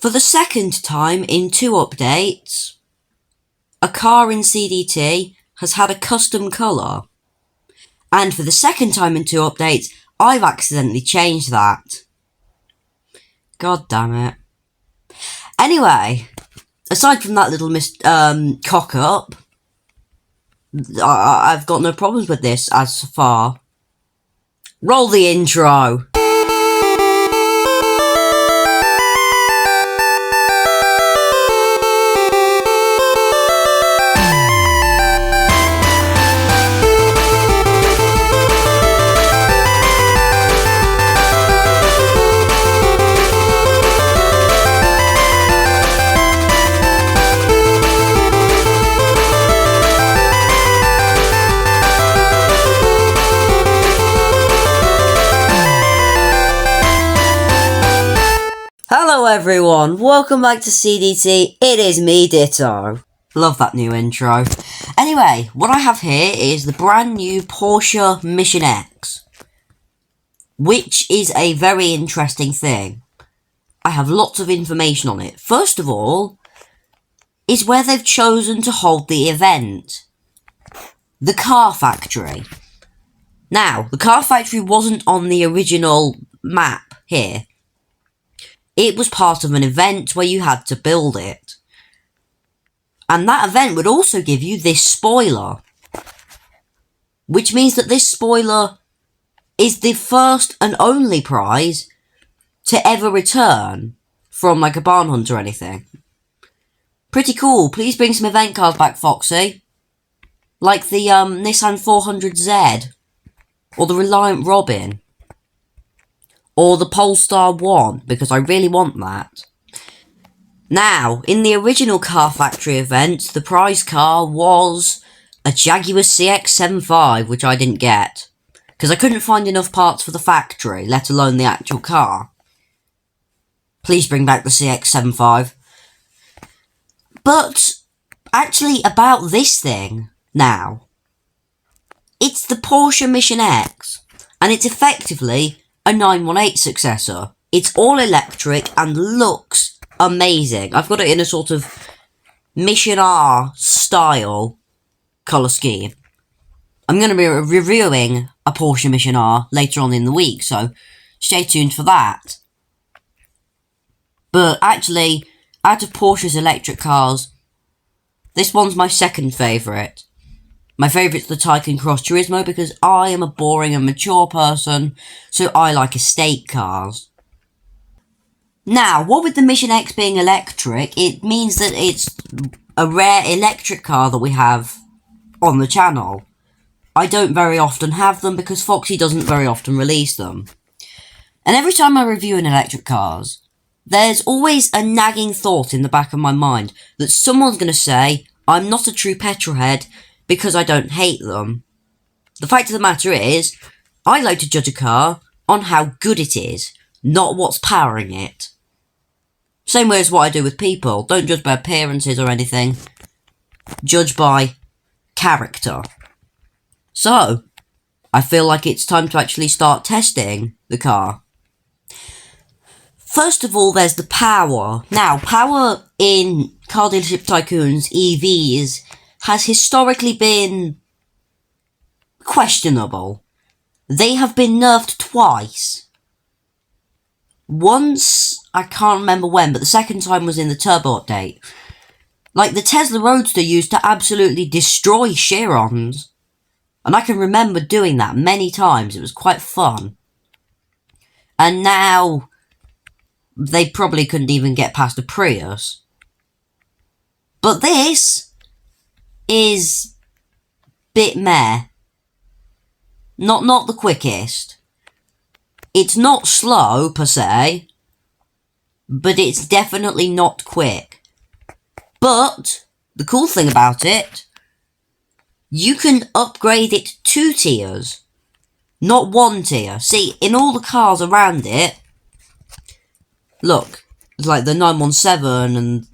For the second time in 2 updates, a car in CDT has had a custom colour. And for the second time in 2 updates, I've accidentally changed that. God damn it. Anyway, aside from that little cock-up, I've got no problems with this as far. Roll the intro. Hello everyone, welcome back to CDT, it is me, Ditto. Love that new intro. Anyway, what I have here is the brand new Porsche Mission X, which is a very interesting thing. I have lots of information on it. First of all, is where they've chosen to hold the event. The car factory. Now, the car factory wasn't on the original map here. It was part of an event where you had to build it. And that event would also give you this spoiler. Which means that this spoiler is the first and only prize to ever return from like a barn hunt or anything. Pretty cool. Please bring some event cars back, Foxy. Like the Nissan 400Z. Or the Reliant Robin. Or the Polestar 1, because I really want that. Now, in the original Car Factory event, the prize car was a Jaguar CX-75, which I didn't get. Because I couldn't find enough parts for the factory, let alone the actual car. Please bring back the CX-75. But, actually, about this thing, now. It's the Porsche Mission X, and it's effectively a 918 successor. It's all electric and looks amazing. I've got it in a sort of Mission R style colour scheme. I'm going to be reviewing a Porsche Mission R later on in the week, so stay tuned for that. But actually, out of Porsche's electric cars, this one's my second favourite. My favourite's the Tycoon Cross Turismo because I am a boring and mature person, so I like estate cars. Now, what with the Mission X being electric, it means that it's a rare electric car that we have on the channel. I don't very often have them because Foxy doesn't very often release them. And every time I review an electric cars, there's always a nagging thought in the back of my mind that someone's going to say, I'm not a true petrolhead, because I don't hate them. The fact of the matter is, I like to judge a car on how good it is, not what's powering it. Same way as what I do with people. Don't judge by appearances or anything. Judge by character. So, I feel like it's time to actually start testing the car. First of all, there's the power. Now, power in car dealership tycoons, EVs, has historically been questionable. They have been nerfed twice. Once, I can't remember when, but the second time was in the turbo update. Like, the Tesla Roadster used to absolutely destroy Chirons. And I can remember doing that many times. It was quite fun. And now, they probably couldn't even get past a Prius. But this is bit meh. Not the quickest. It's not slow, per se, but it's definitely not quick. But, the cool thing about it, you can upgrade it 2 tiers, not 1 tier. See, in all the cars around it, look, like the 917 and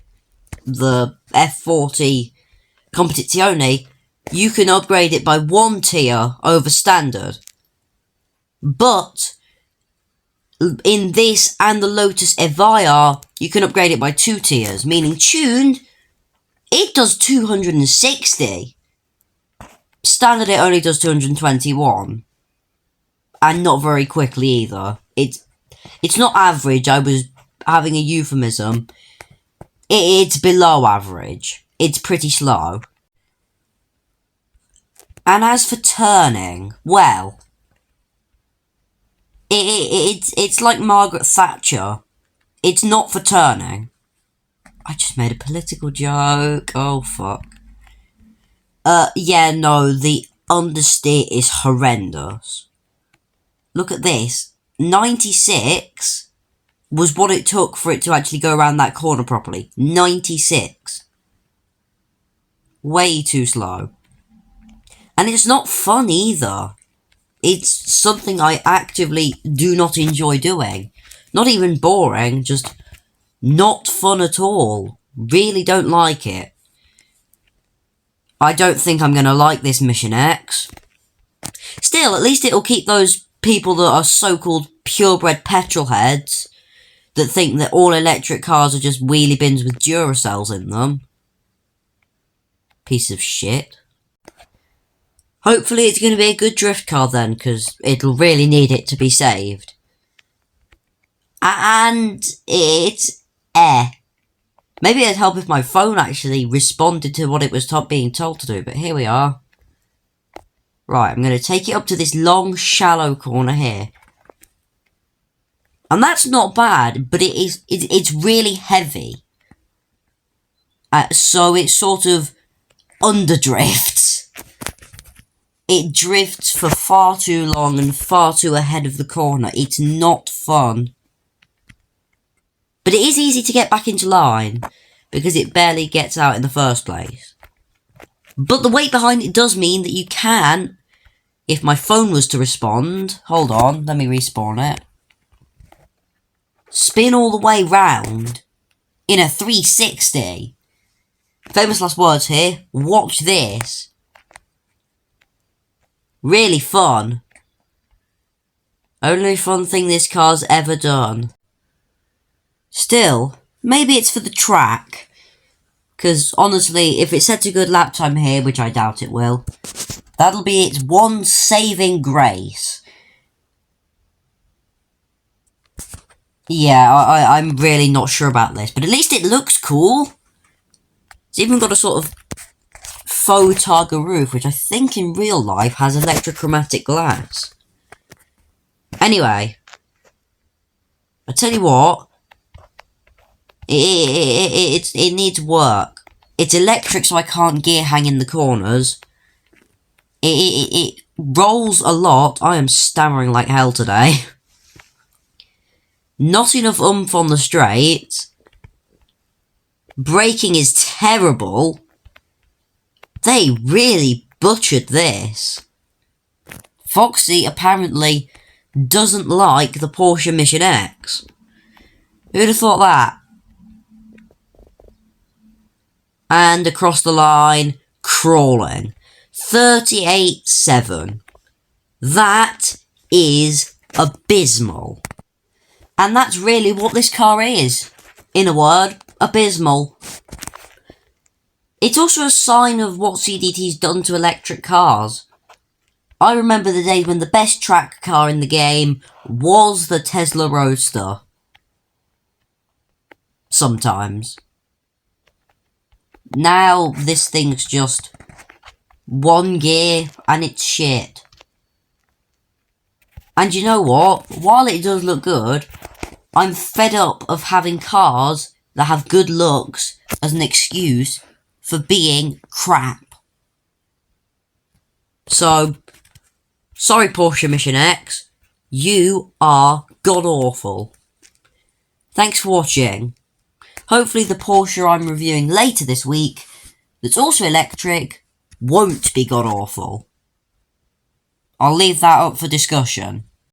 the F40 Competizione, you can upgrade it by 1 tier over standard. But in this and the Lotus Evija, you can upgrade it by 2 tiers, meaning tuned, it does 260. Standard, it only does 221. And not very quickly either. It's not average, I was having a euphemism. It's below average. It's pretty slow. And as for turning, well, it's like Margaret Thatcher. It's not for turning. I just made a political joke. Oh, fuck. Yeah, no, the understeer is horrendous. Look at this. 96 was what it took for it to actually go around that corner properly. 96. Way too slow. And it's not fun either. It's something I actively do not enjoy doing. Not even boring, just not fun at all. Really don't like it. I don't think I'm going to like this Mission X. Still, at least it'll keep those people that are so-called purebred petrol heads that think that all electric cars are just wheelie bins with Duracells in them. Piece of shit. Hopefully it's going to be a good drift car then, because it'll really need it to be saved. And it's Maybe it'd help if my phone actually responded to what it was being told to do, but here we are. Right, I'm going to take it up to this long, shallow corner here. And that's not bad, but it's really heavy. So it sort of underdrifts. It drifts for far too long and far too ahead of the corner. It's not fun. But it is easy to get back into line, because it barely gets out in the first place. But the weight behind it does mean that you can, if my phone was to respond, hold on, let me respawn it, spin all the way round in a 360. Famous last words here, watch this. Really fun. Only fun thing this car's ever done. Still, maybe it's for the track. Because, honestly, if it sets a good lap time here, which I doubt it will, that'll be its one saving grace. Yeah, I'm really not sure about this, but at least it looks cool. It's even got a sort of faux targa roof, which I think in real life has electrochromatic glass. Anyway, I tell you what, it needs work. It's electric, so I can't gear hang in the corners. It rolls a lot. I am stammering like hell today. Not enough oomph on the straights. Braking is terrible. They really butchered this. Foxy apparently doesn't like the Porsche Mission X. Who'd have thought that? And across the line, crawling. 38.7. That is abysmal. And that's really what this car is. In a word, abysmal. It's also a sign of what CDT's done to electric cars. I remember the days when the best track car in the game was the Tesla Roadster. Sometimes. Now this thing's just one gear and it's shit. And you know what? While it does look good, I'm fed up of having cars that have good looks as an excuse for being crap. So, sorry Porsche Mission X, you are god-awful. Thanks for watching. Hopefully the Porsche I'm reviewing later this week, that's also electric, won't be god-awful. I'll leave that up for discussion.